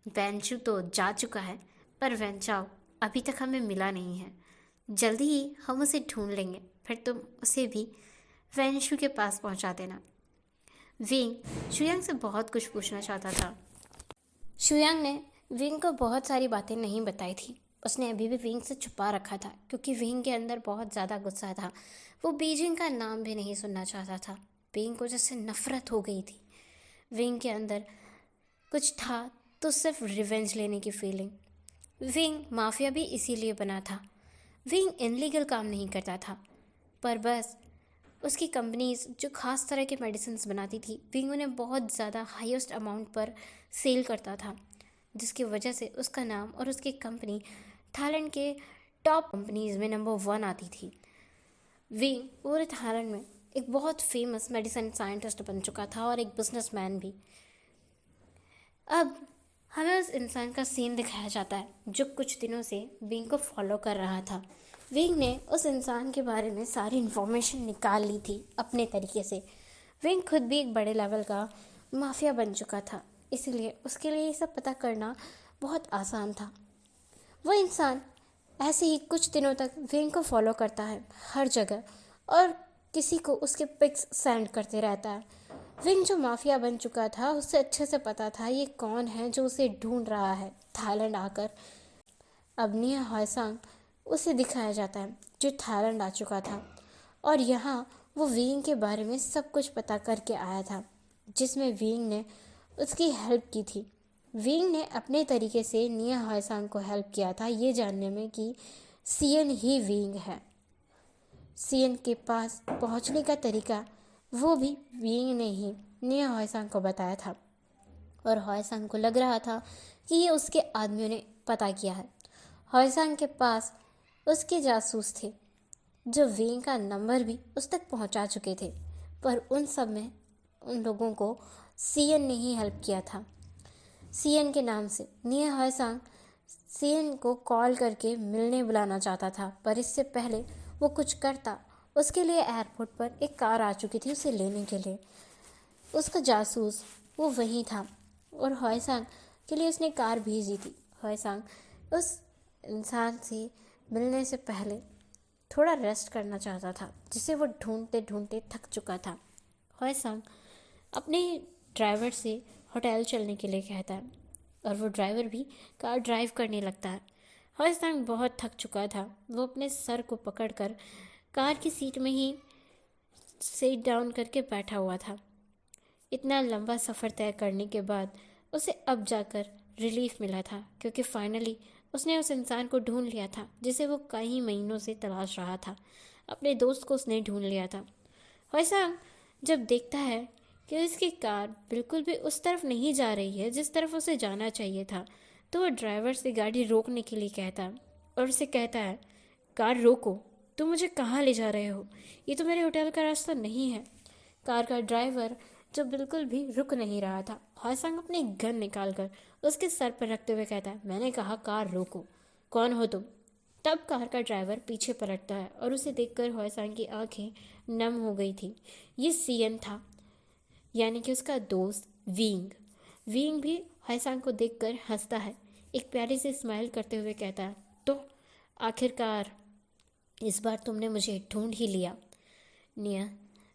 वेनशु तो जा चुका है, पर वेनचाओ अभी तक हमें मिला नहीं है। जल्दी ही हम उसे ढूंढ लेंगे, फिर तुम उसे भी वेनशु के पास पहुंचा देना। विंग शुयांग से बहुत कुछ पूछना चाहता था। शुयांग ने विंग को बहुत सारी बातें नहीं बताई थी। उसने अभी भी विंग से छुपा रखा था, क्योंकि विंग के अंदर बहुत ज़्यादा गुस्सा था। वो बीजिंग का नाम भी नहीं सुनना चाहता था। विंग को जैसे नफ़रत हो गई थी। विंग के अंदर कुछ था तो सिर्फ रिवेंज लेने की फीलिंग। विंग माफिया भी इसीलिए बना था। विंग इनलीगल काम नहीं करता था, पर बस उसकी कंपनीज जो ख़ास तरह के मेडिसिन बनाती थी, विंग उन्हें बहुत ज़्यादा हाईएस्ट अमाउंट पर सेल करता था, जिसकी वजह से उसका नाम और उसकी कंपनी थाईलैंड के टॉप कंपनीज में नंबर 1 आती थी। विंग पूरे थाईलैंड में एक बहुत फेमस मेडिसिन साइंटिस्ट बन चुका था और एक बिजनेसमैन भी। अब हमें उस इंसान का सीन दिखाया जाता है जो कुछ दिनों से विंग को फॉलो कर रहा था। विंग ने उस इंसान के बारे में सारी इन्फॉर्मेशन निकाल ली थी अपने तरीके से। विंग खुद भी एक बड़े लेवल का माफिया बन चुका था, इसलिए उसके लिए ये सब पता करना बहुत आसान था। वो इंसान ऐसे ही कुछ दिनों तक विंग को फॉलो करता है हर जगह, और किसी को उसके पिक्स सेंड करते रहता है। विंग जो माफिया बन चुका था उसे अच्छे से पता था ये कौन है जो उसे ढूंढ रहा है थाईलैंड आकर। अब निया हॉयसांग उसे दिखाया जाता है जो थाईलैंड आ चुका था, और यहाँ वो विंग के बारे में सब कुछ पता करके आया था, जिसमें विंग ने उसकी हेल्प की थी। विंग ने अपने तरीके से निया हॉयसांग को हेल्प किया था ये जानने में कि सीएन ही विंग है। सीएन के पास पहुंचने का तरीका वो भी विंग ने ही निया हॉयसांग को बताया था, और हॉयसांग को लग रहा था कि ये उसके आदमियों ने पता किया है। हॉयसांग के पास उसके जासूस थे जो विंग का नंबर भी उस तक पहुंचा चुके थे, पर उन सब में उन लोगों को सीएन ने ही हेल्प किया था। सीएन के नाम से निया हॉयसांग सीएन को कॉल करके मिलने बुलाना चाहता था, पर इससे पहले वो कुछ करता उसके लिए एयरपोर्ट पर एक कार आ चुकी थी उसे लेने के लिए। उसका जासूस वो वहीं था और हॉयसांग के लिए उसने कार भेजी थी। हॉयसांग उस इंसान से मिलने से पहले थोड़ा रेस्ट करना चाहता था, जिसे वो ढूंढते ढूंढते थक चुका था। हॉयसांग अपने ड्राइवर से होटल चलने के लिए कहता है और वो ड्राइवर भी कार ड्राइव करने लगता है। हॉयसांग बहुत थक चुका था। वो अपने सर को पकड़कर कार की सीट में ही सीट डाउन करके बैठा हुआ था। इतना लंबा सफ़र तय करने के बाद उसे अब जाकर रिलीफ मिला था, क्योंकि फाइनली उसने उस इंसान को ढूंढ लिया था जिसे वो कई महीनों से तलाश रहा था। अपने दोस्त को उसने ढूंढ लिया था। हॉयसांग जब देखता है कि उसकी कार बिल्कुल भी उस तरफ नहीं जा रही है जिस तरफ उसे जाना चाहिए था, तो वो ड्राइवर से गाड़ी रोकने के लिए कहता है और उसे कहता है, कार रोको, तुम मुझे कहाँ ले जा रहे हो? ये तो मेरे होटल का रास्ता नहीं है। कार का ड्राइवर जो बिल्कुल भी रुक नहीं रहा था, हॉयसांग अपनी गन निकालकर उसके सर पर रखते हुए कहता है, मैंने कहा कार रोको, कौन हो तुम? तब कार का ड्राइवर पीछे पलटता है और उसे देखकर हॉयसांग की आंखें नम हो गई थी। ये सीएन था, यानी कि उसका दोस्त विंग। विंग भी हॉयसांग को देखकर हंसता है, एक प्यारी से स्माइल करते हुए कहता है, तो आखिरकार इस बार तुमने मुझे ढूंढ ही लिया। निया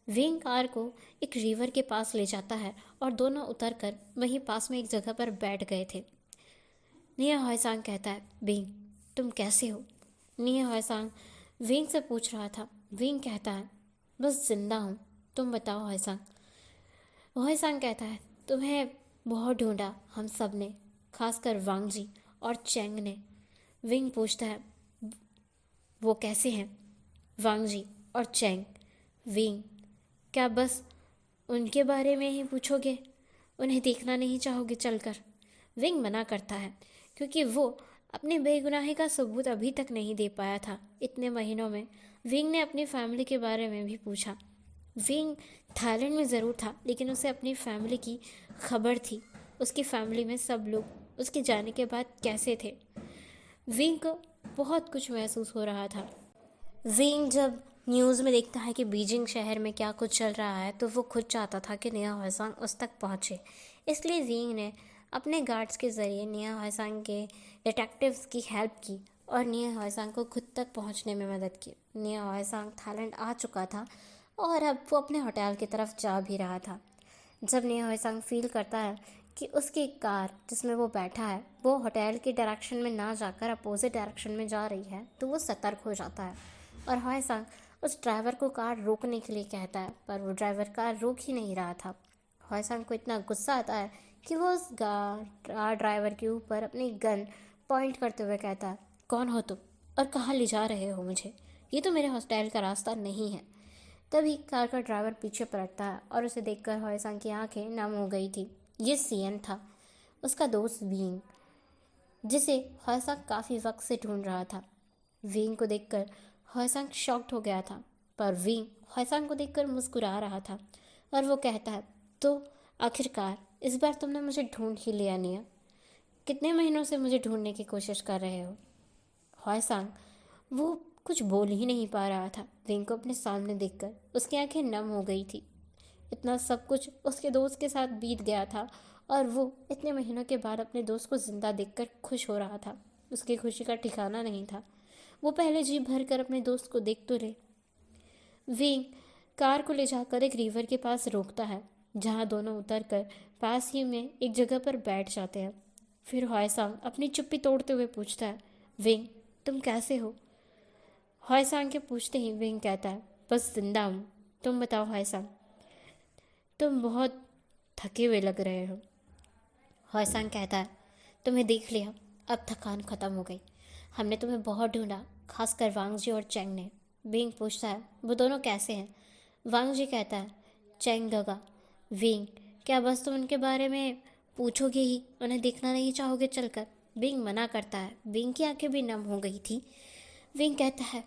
विंग कार को एक रिवर के पास ले जाता है और दोनों उतरकर वहीं पास में एक जगह पर बैठ गए थे। निया हॉयसांग कहता है, विंग तुम कैसे हो? निया हॉयसांग विंग से पूछ रहा था। विंग कहता है, बस जिंदा हूँ, तुम बताओ हॉयसांग। हॉयसांग कहता है, तुम्हें बहुत ढूंढा हम सब ने, खासकर वांग जी और चैंग ने। विंग पूछता है, वो कैसे हैं वांग जी और चैंग? विंग, क्या बस उनके बारे में ही पूछोगे? उन्हें देखना नहीं चाहोगे चलकर? विंग मना करता है क्योंकि वो अपनी बेगुनाही का सबूत अभी तक नहीं दे पाया था। इतने महीनों में विंग ने अपनी फैमिली के बारे में भी पूछा। विंग थाईलैंड में ज़रूर था, लेकिन उसे अपनी फैमिली की खबर थी। उसकी फैमिली में सब लोग उसके जाने के बाद कैसे थे। विंग को बहुत कुछ महसूस हो रहा था। विंग जब न्यूज़ में देखता है कि बीजिंग शहर में क्या कुछ चल रहा है, तो वो खुद चाहता था कि निया हॉयसांग उस तक पहुँचे। इसलिए विंग ने अपने गार्ड्स के ज़रिए निया हॉयसांग के डिटेक्टिव्स की हेल्प की और निया हॉयसांग को खुद तक पहुँचने में मदद की। निया हॉयसांग थाईलैंड आ चुका था और अब वो अपने होटल की तरफ जा भी रहा था। जब निया हॉयसांग फील करता है कि उसकी कार जिसमें वो बैठा है वो होटल की डायरेक्शन में ना जाकर अपोजिट डायरेक्शन में जा रही है, तो वो सतर्क हो जाता है और हॉयसांग उस ड्राइवर को कार रोकने के लिए कहता है, पर वो ड्राइवर कार रोक ही नहीं रहा था। हॉयसांग को इतना गुस्सा आता है कि वो उस कार ड्राइवर के ऊपर अपनी गन पॉइंट करते हुए कहता है, कौन हो तुम और कहाँ ले जा रहे हो मुझे? ये तो मेरे हॉस्टल का रास्ता नहीं है। तभी कार का ड्राइवर पीछे पलटता है और उसे देखकर हॉयसांग की आंखें नम हो गई थी। ये सियन था, उसका दोस्त विंग, जिसे हॉयसांग काफ़ी वक्त से ढूंढ रहा था। विंग को देखकर हॉयसांग शॉक्ड हो गया था, पर विंग हॉयसांग को देखकर मुस्कुरा रहा था और वो कहता है, तो आखिरकार इस बार तुमने मुझे ढूंढ ही लिया निया। कितने महीनों से मुझे ढूंढने की कोशिश कर रहे हो? हॉयसांग वो कुछ बोल ही नहीं पा रहा था। विंग को अपने सामने देखकर उसकी आंखें नम हो गई थी। इतना सब कुछ उसके दोस्त के साथ बीत गया था और वो इतने महीनों के बाद अपने दोस्त को जिंदा देखकर खुश हो रहा था। उसकी खुशी का ठिकाना नहीं था। वो पहले जी भर कर अपने दोस्त को देख तो ले। विंग कार को ले जाकर एक रिवर के पास रोकता है, जहाँ दोनों उतरकर पास ही में एक जगह पर बैठ जाते हैं। फिर हॉयसांग अपनी चुप्पी तोड़ते हुए पूछता है, विंग तुम कैसे हो? हॉयसांग के पूछते ही विंग कहता है, बस जिंदा हूँ, तुम बताओ हॉयसांग। तुम बहुत थके हुए लग रहे हो। हॉयसांग कहता है, तुम्हें देख लिया, अब थकान खत्म हो गई। हमने तुम्हें बहुत ढूंढा, खासकर वांग जी और चैंग ने। विंग पूछता है, वो दोनों कैसे हैं? वांग जी कहता है, चैंग गगा। विंग, क्या बस तुम उनके बारे में पूछोगे ही, उन्हें देखना नहीं चाहोगे चलकर? विंग मना करता है। विंग की आंखें भी नम हो गई थी। विंग कहता है,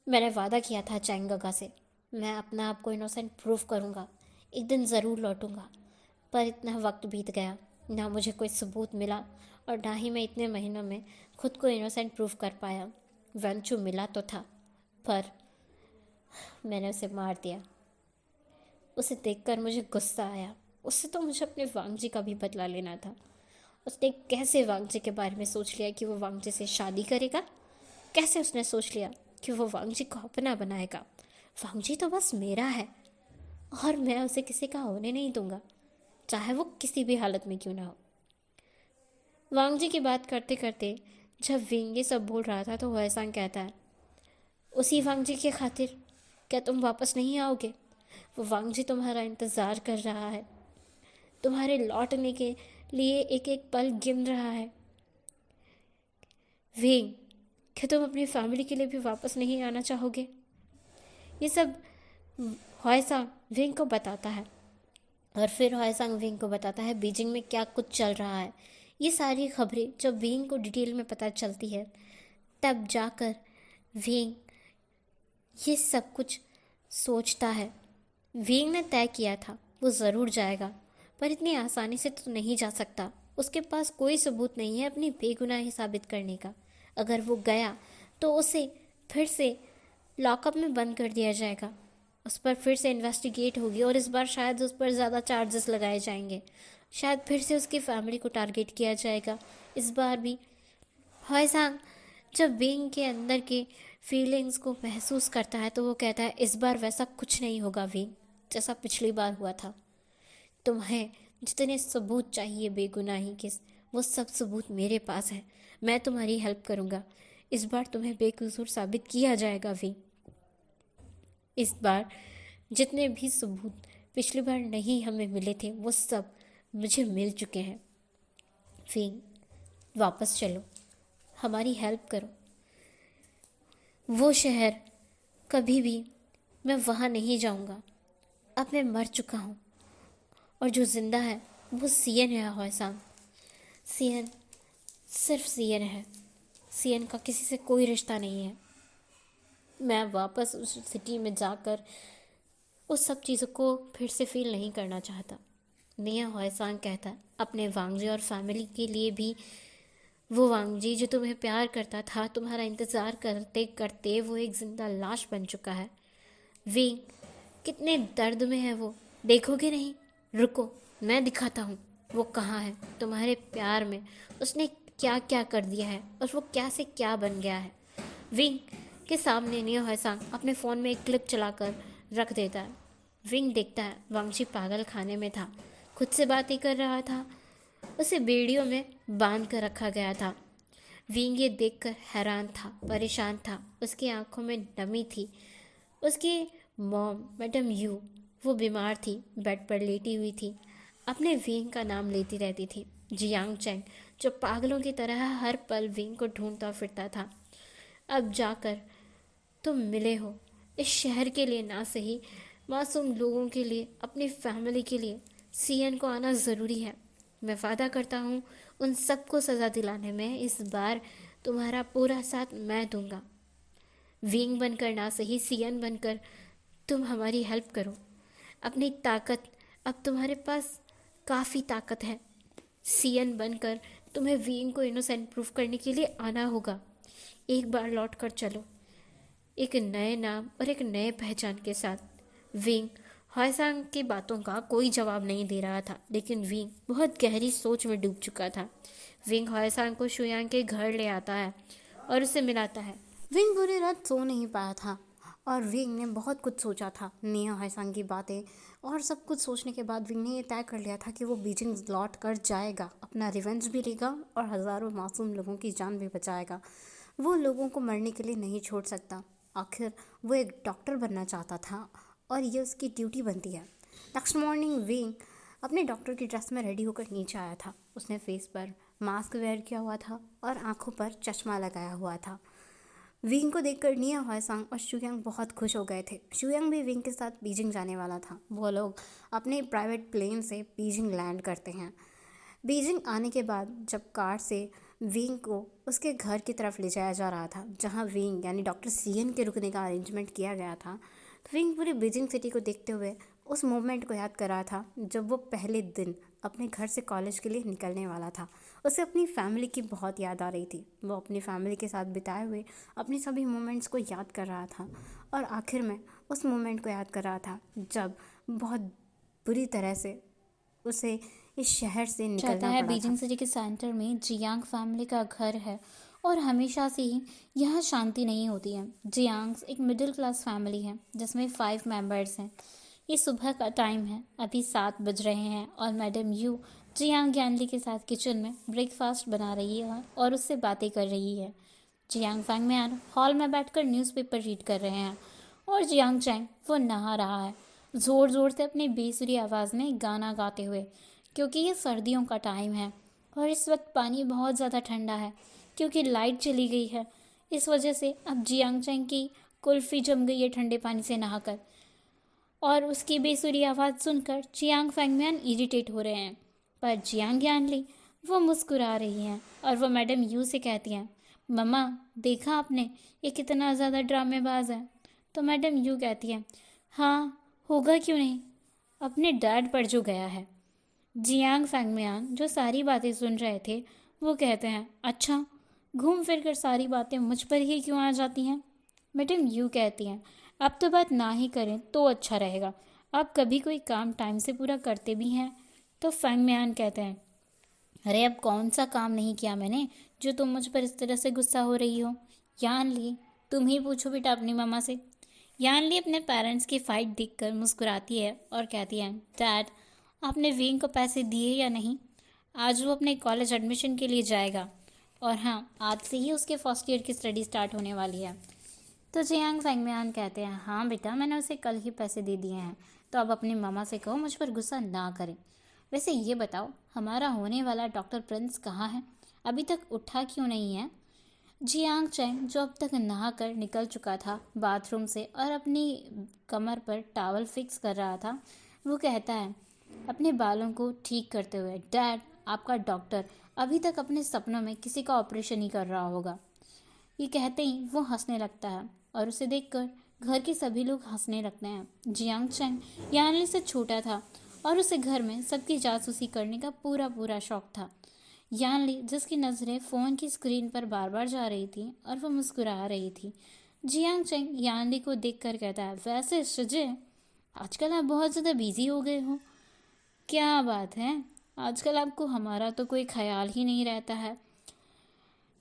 मैंने वादा किया था चैंग गगा से, मैं अपना आप को इनोसेंट प्रूव करूँगा, एक दिन ज़रूर लौटूंगा। पर इतना वक्त बीत गया, ना मुझे कोई सबूत मिला और ना ही मैं इतने महीनों में खुद को इनोसेंट प्रूव कर पाया। वंचू मिला तो था, पर मैंने उसे मार दिया। उसे देखकर मुझे गुस्सा आया। उससे तो मुझे अपने वांग जी का भी बदला लेना था। उसने कैसे वांग जी के बारे में सोच लिया कि वो वांग जी से शादी करेगा? कैसे उसने सोच लिया कि वो वांग जी को अपना बनाएगा? वांग जी तो बस मेरा है और मैं उसे किसी का होने नहीं दूंगा, चाहे वो किसी भी हालत में क्यों ना हो। वांग जी की बात करते करते जब विंग ये सब बोल रहा था, तो हॉयसांग कहता है, उसी वांग जी के खातिर क्या तुम वापस नहीं आओगे? वो वांग जी तुम्हारा इंतज़ार कर रहा है, तुम्हारे लौटने के लिए एक एक पल गिन रहा है। विंग, क्या तुम अपनी फैमिली के लिए भी वापस नहीं आना चाहोगे? ये सब हॉयसांग विंग को बताता है और फिर हॉयसांग विंग को बताता है बीजिंग में क्या कुछ चल रहा है। ये सारी खबरें जब विंग को डिटेल में पता चलती है, तब जाकर विंग ये सब कुछ सोचता है। विंग ने तय किया था वो ज़रूर जाएगा, पर इतनी आसानी से तो नहीं जा सकता। उसके पास कोई सबूत नहीं है अपनी बेगुनाही साबित करने का। अगर वो गया तो उसे फिर से लॉकअप में बंद कर दिया जाएगा, उस पर फिर से इन्वेस्टिगेट होगी और इस बार शायद उस पर ज़्यादा चार्जेस लगाए जाएंगे। शायद फिर से उसकी फैमिली को टारगेट किया जाएगा। इस बार भी हॉयसांग जब विंग के अंदर के फीलिंग्स को महसूस करता है तो वो कहता है इस बार वैसा कुछ नहीं होगा विंग, जैसा पिछली बार हुआ था। तुम्हें जितने सबूत चाहिए बेगुनाही के, वो सब सबूत मेरे पास है। मैं तुम्हारी हेल्प करूँगा। इस बार तुम्हें बेकसूर साबित किया जाएगा विंग। इस बार जितने भी सबूत पिछली बार नहीं हमें मिले थे वो सब मुझे मिल चुके हैं। विंग, वापस चलो, हमारी हेल्प करो। वो शहर कभी भी मैं वहाँ नहीं जाऊँगा। अब मैं मर चुका हूँ और जो ज़िंदा है वो सीएन है हौसाम। सीएन सिर्फ सीएन है। सीएन का किसी से कोई रिश्ता नहीं है। मैं वापस उस सिटी में जाकर उस सब चीज़ों को फिर से फील नहीं करना चाहता। निया हौसांग कहता है अपने वांगजी और फैमिली के लिए भी। वो वांगजी जो तुम्हें प्यार करता था, तुम्हारा इंतज़ार करते करते वो एक जिंदा लाश बन चुका है। विंग, कितने दर्द में है वो, देखोगे नहीं? रुको, मैं दिखाता हूँ वो कहाँ है। तुम्हारे प्यार में उसने क्या क्या कर दिया है और वो क्या से क्या बन गया है। विंग के सामने नियो हसांग अपने फ़ोन में एक क्लिप चलाकर रख देता है। विंग देखता है वांगजी पागल खाने में था, खुद से बातें कर रहा था, उसे बेड़ियों में बांध कर रखा गया था। विंग ये देखकर हैरान था, परेशान था, उसकी आंखों में नमी थी। उसकी मॉम मैडम यू, वो बीमार थी, बेड पर लेटी हुई थी, अपने विंग का नाम लेती रहती थी। जियांग चैंग जो पागलों की तरह हर पल विंग को ढूंढता फिरता था। अब जाकर तुम मिले हो, इस शहर के लिए ना सही, मासूम लोगों के लिए, अपनी फैमिली के लिए सीएन को आना ज़रूरी है। मैं वादा करता हूँ उन सबको सज़ा दिलाने में इस बार तुम्हारा पूरा साथ मैं दूंगा। विंग बनकर ना सही, सीएन बनकर तुम हमारी हेल्प करो। अपनी ताकत, अब तुम्हारे पास काफ़ी ताकत है। सीएन बनकर तुम्हें विंग को इनोसेंट प्रूफ करने के लिए आना होगा। एक बार लौट कर चलो, एक नए नाम और एक नए पहचान के साथ। विंग हॉयसांग की बातों का कोई जवाब नहीं दे रहा था, लेकिन विंग बहुत गहरी सोच में डूब चुका था। विंग हॉयसांग को शुयांग के घर ले आता है और उसे मिलाता है। विंग पूरी रात सो नहीं पाया था और विंग ने बहुत कुछ सोचा था। निया हॉयसांग की बातें और सब कुछ सोचने के बाद विंग ने ये तय कर लिया था कि वो बीजिंग लौट कर जाएगा, अपना रिवेंज भी लेगा और हज़ारों मासूम लोगों की जान भी बचाएगा। वो लोगों को मरने के लिए नहीं छोड़ सकता। आखिर वो एक डॉक्टर बनना चाहता था और ये उसकी ड्यूटी बनती है। नेक्स्ट मॉर्निंग विंग अपने डॉक्टर की ड्रेस में रेडी होकर नीचे आया था। उसने फेस पर मास्क वेयर किया हुआ था और आंखों पर चश्मा लगाया हुआ था। विंग को देखकर निया हॉयसांग और शुयांग बहुत खुश हो गए थे। शुयांग भी विंग के साथ बीजिंग जाने वाला था। वो लोग अपने प्राइवेट प्लेन से बीजिंग लैंड करते हैं। बीजिंग आने के बाद जब कार से विंग को उसके घर की तरफ ले जाया जा रहा था, जहां विंग यानी डॉक्टर सीएन के रुकने का अरेंजमेंट किया गया था, तो विंग पूरी बीजिंग सिटी को देखते हुए उस मोमेंट को याद कर रहा था जब वो पहले दिन अपने घर से कॉलेज के लिए निकलने वाला था। उसे अपनी फैमिली की बहुत याद आ रही थी। वो अपनी फैमिली के साथ बिताए हुए अपने सभी मोमेंट्स को याद कर रहा था और आखिर में उस मोमेंट को याद कर रहा था जब बहुत बुरी तरह से उसे इस शहर से निकलना है। पड़ा बीजिंग था। सिटी के सेंटर में जियांग फैमिली का घर है और हमेशा से ही यहाँ शांति नहीं होती है। जियांग्स एक मिडिल क्लास फैमिली है जिसमें 5 मेंबर्स हैं। ये सुबह का टाइम है, अभी 7 बज रहे हैं और मैडम यू जियांग ज्ञानली के साथ किचन में ब्रेकफास्ट बना रही है और उससे बातें कर रही है। जियांग फैंगम्यान हॉल में बैठकर न्यूज़पेपर रीड कर रहे हैं और जियांग चैंग वो नहा रहा है, ज़ोर ज़ोर से अपनी बेसुरी आवाज़ में गाना गाते हुए, क्योंकि ये सर्दियों का टाइम है और इस वक्त पानी बहुत ज़्यादा ठंडा है क्योंकि लाइट चली गई है। इस वजह से अब जियांग चैंग की कुल्फ़ी जम गई है ठंडे पानी से नहाकर और उसकी बेसुरी आवाज़ सुनकर जियांग फैंगम्यान इरिटेट हो रहे हैं। पर जियांग ज्ञानली वो मुस्कुरा रही हैं और वो मैडम यू से कहती हैं, मम्मा देखा आपने, ये कितना ज़्यादा ड्रामेबाज है। तो मैडम यू कहती हैं, हाँ होगा क्यों नहीं, अपने डैड पर जो गया है। जियांग फैंगम्यान जो सारी बातें सुन रहे थे वो कहते हैं, अच्छा घूम फिर कर सारी बातें मुझ पर ही क्यों आ जाती हैं। मैडम यू कहती हैं, अब तो बात ना ही करें तो अच्छा रहेगा, आप कभी कोई काम टाइम से पूरा करते भी हैं। तो फैंगम्यान कहते हैं, अरे अब कौन सा काम नहीं किया मैंने जो तुम मुझ पर इस तरह से गुस्सा हो रही हो। यान ली तुम ही पूछो बेटा अपनी मम्मा से। यानली अपने पेरेंट्स की फाइट देखकर मुस्कुराती है और कहती है, डैड आपने विंग को पैसे दिए या नहीं? आज वो अपने कॉलेज एडमिशन के लिए जाएगा और हाँ, आज से ही उसके फर्स्ट ईयर की स्टडी स्टार्ट होने वाली है। तो जियांग फैंगमियान कहते हैं, हाँ बेटा मैंने उसे कल ही पैसे दे दिए हैं, तो अब अपनी मामा से कहो मुझ पर गुस्सा ना करें। वैसे ये बताओ हमारा होने वाला डॉक्टर प्रिंस कहाँ है? अभी तक उठा क्यों नहीं है? जियांग चैंग जो अब तक नहा कर निकल चुका था बाथरूम से और अपनी कमर पर टॉवल फिक्स कर रहा था, वो कहता है अपने बालों को ठीक करते हुए, डैड आपका डॉक्टर अभी तक अपने सपनों में किसी का ऑपरेशन ही कर रहा होगा। ये कहते ही वो हंसने लगता है और उसे देखकर घर के सभी लोग हंसने लगते हैं। जियांग चैंग यानली से छोटा था और उसे घर में सबकी जासूसी करने का पूरा शौक था। यानली जिसकी नज़रें फ़ोन की स्क्रीन पर बार बार जा रही थी और वो मुस्कुरा रही थी। जियांग चैंग यानली को देखकर कहता है, वैसे शिजे आजकल आप बहुत ज़्यादा बिजी हो गए हो। क्या बात है, आजकल आपको हमारा तो कोई ख्याल ही नहीं रहता है।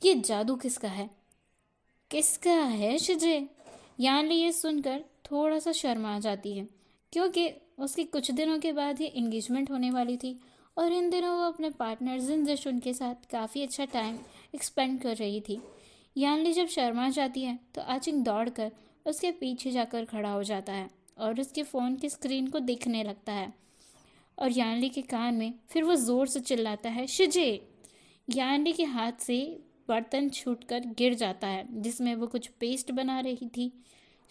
ये जादू किसका है? किसका है शिजे? यानली ये सुनकर थोड़ा सा शर्मा जाती है क्योंकि उसकी कुछ दिनों के बाद ही एंगेजमेंट होने वाली थी और इन दिनों वो अपने पार्टनर जिन जशुन के साथ काफ़ी अच्छा टाइम एक्सपेंड कर रही थी। यानली जब शर्मा जाती है तो आचिंग दौड़कर उसके पीछे जाकर खड़ा हो जाता है और उसके फ़ोन की स्क्रीन को देखने लगता है और यानली के कान में फिर वो ज़ोर से चिल्लाता है, शिजे। यानली के हाथ से बर्तन छूटकर गिर जाता है जिसमें वो कुछ पेस्ट बना रही थी।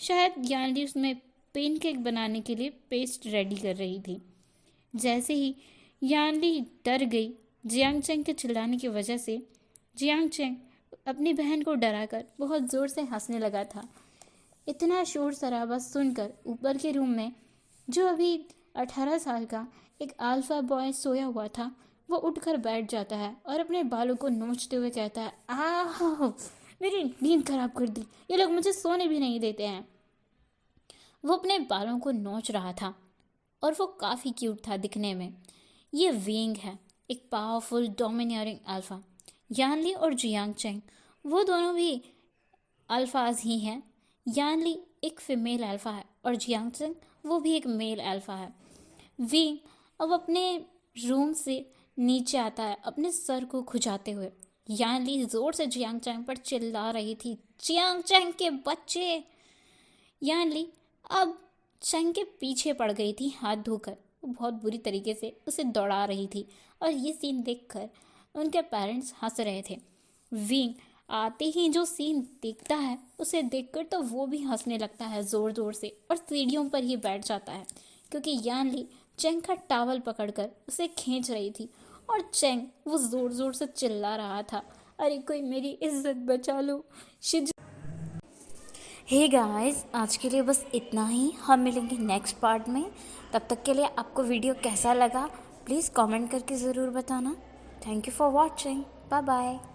शायद यानली उसमें पेनकेक बनाने के लिए पेस्ट रेडी कर रही थी। जैसे ही यानली डर गई जियांग चैंग के चिल्लाने की वजह से, जियांग चैंग अपनी बहन को डराकर बहुत ज़ोर से हंसने लगा था। इतना शोर शराबा सुनकर ऊपर के रूम में जो अभी 18 साल का एक अल्फा बॉय सोया हुआ था, वो उठकर बैठ जाता है और अपने बालों को नोचते हुए कहता है, आह मेरी नींद खराब कर दी, ये लोग मुझे सोने भी नहीं देते हैं। वो अपने बालों को नोच रहा था और वो काफ़ी क्यूट था दिखने में। ये विंग है, एक पावरफुल डोमिनियरिंग अल्फा। यानली और जियांग चैंग वो दोनों भी अल्फाज ही हैं। यानली एक फीमेल अल्फा है और जियांग चैंग वो भी एक मेल अल्फा है। विंग अब अपने रूम से नीचे आता है अपने सर को खुजाते हुए। यानली जोर से जियांग चैंग पर चिल्ला रही थी, जियांग चैंग के बच्चे। यानली अब चैंग के पीछे पड़ गई थी हाथ धोकर। वो बहुत बुरी तरीके से उसे दौड़ा रही थी और ये सीन देखकर उनके पेरेंट्स हंस रहे थे। विंग आते ही जो सीन देखता है उसे देखकर तो वो भी हंसने लगता है ज़ोर ज़ोर से और सीढ़ियों पर ही बैठ जाता है क्योंकि यानली चैंग का टॉवल पकड़कर उसे खींच रही थी और चैंग वो ज़ोर ज़ोर से चिल्ला रहा था, अरे कोई मेरी इज्जत बचा लो शिज। हे गाइस, आज के लिए बस इतना ही। हम मिलेंगे नेक्स्ट पार्ट में। तब तक के लिए आपको वीडियो कैसा लगा प्लीज़ कमेंट करके ज़रूर बताना। Thank you for watching. Bye bye.